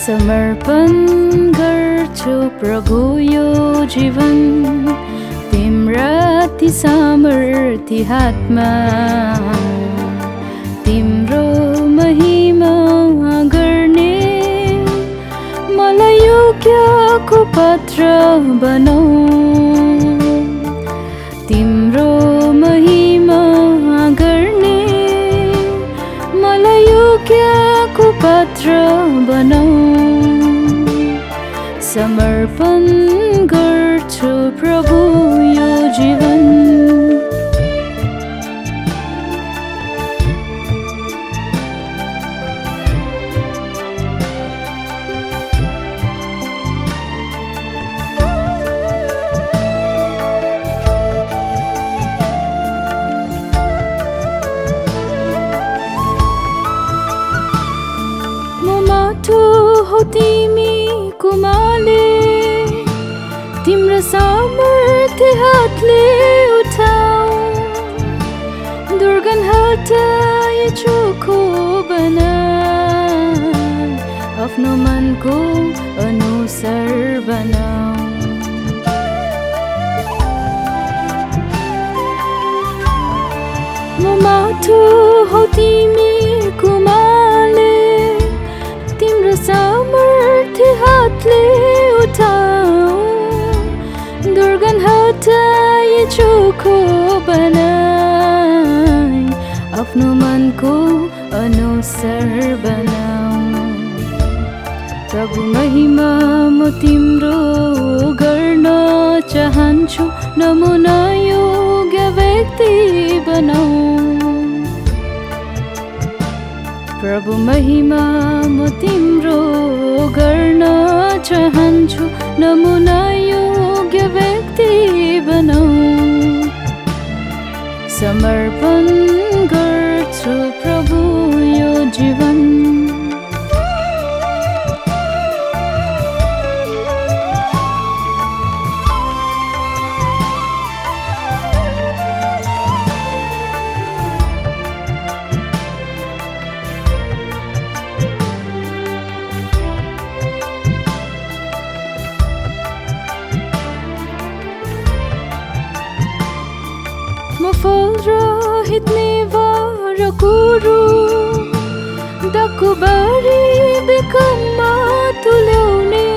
समर्पण गर्छु प्रभु यो जीवन तिम्रा ती सामर्थ्य हातमा तिम्रो महिमा गर्ने मलाई योग्यको पात्र बनाऊ तिम्रो महिमा गर्ने मलाई योग्यको पात्र बनाऊ समर्पण गर्छु प्रभु यो जीवन माटो हो तिमी कुमाले तिम्रो सामर्थ्य हातले उठाऊ दुर्गन हटाए चोखो बना आफ्नो मनको अनुसार बनाऊ म माटो हो तिमी कुमाले तिम्रो सामर्थ्य हातले उठाऊ दुर्गन हटाए चोखो बनाई आफ्नो मनको अनुसार बनाऊ प्रभु महिमा म तिम्रो गर्न चाहन्छु नमुना योग्य व्यक्ति बनाऊ प्रभु महिमा म तिम्रो गर्न चाहन्छु नमुना योग्य व्यक्ति बनाऊ समर्पण गर्छु प्रभु यो जीवन म फल रहित नेवार कुरो दाकुबारी बेकममा तुल्याउने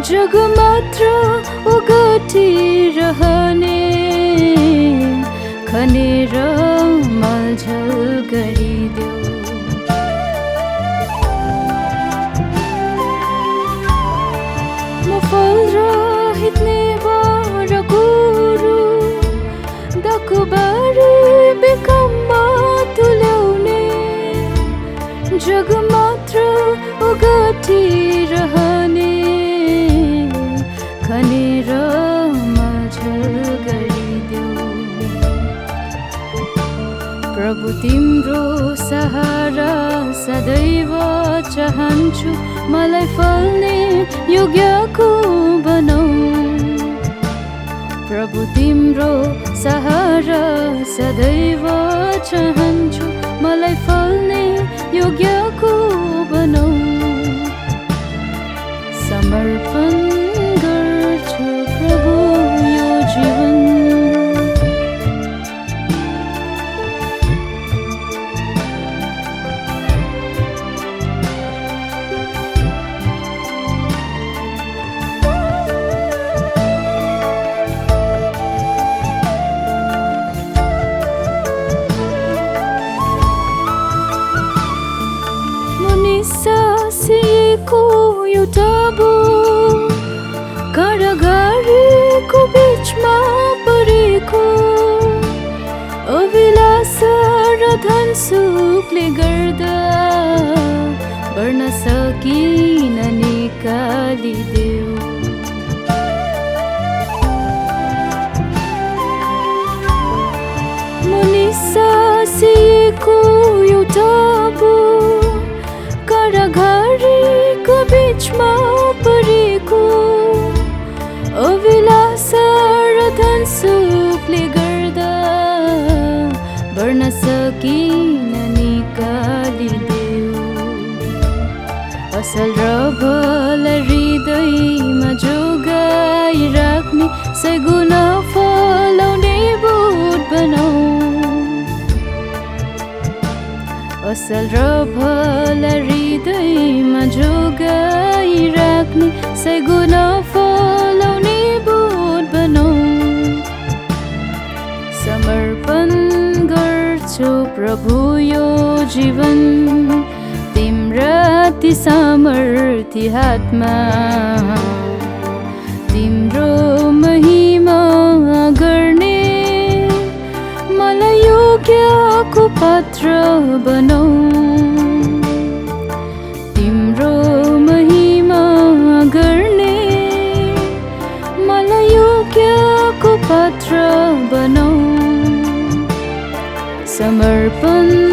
जग मात्र ओगटिरहने खनेर मलझल गरिदेऊ म फल रहित नेवार कुरो दाकुबारी बेकममा तुल्याउने जग मात्र ओगटिरहने खनेर मलझल गरिदेऊ प्रभु तिम्रो सहारा सदैव चाहन्छु मलाई फल्ने योग्यको बनाऊ प्रभु तिम्रो सहारा सदैव चाहन्छु मलाई फल्ने योग्यको बनाऊ समर्पण गर्छु प्रभु यो जीवन निसासिएको एउटा कारागारको बीचमा परेको अभिलाष र धन सुखले गर्दा बढ्न सकिन निकालिदेऊ म निसासिएको एउटा कारागारको बीचमा परेको अभिलाष र धन सुखले गर्दा बढ्न सकिन निकालिदेऊ असल र भला हृदयमा जोगाइराख्ने सगुण फलाउने बोट बनाऊ असल र भला हृदयमा जोगाइराख्ने सगुण फलाउने बोट बनाऊ समर्पण गर्छु प्रभु यो जीवन तिम्रा ती सामर्थ्य हातमा तिम्रो महिमा गर्ने मलाई योग्यको पात्र बनाऊ तिम्रो महिमा गर्ने मलाई योग्यको पात्र बनाऊ समर्पण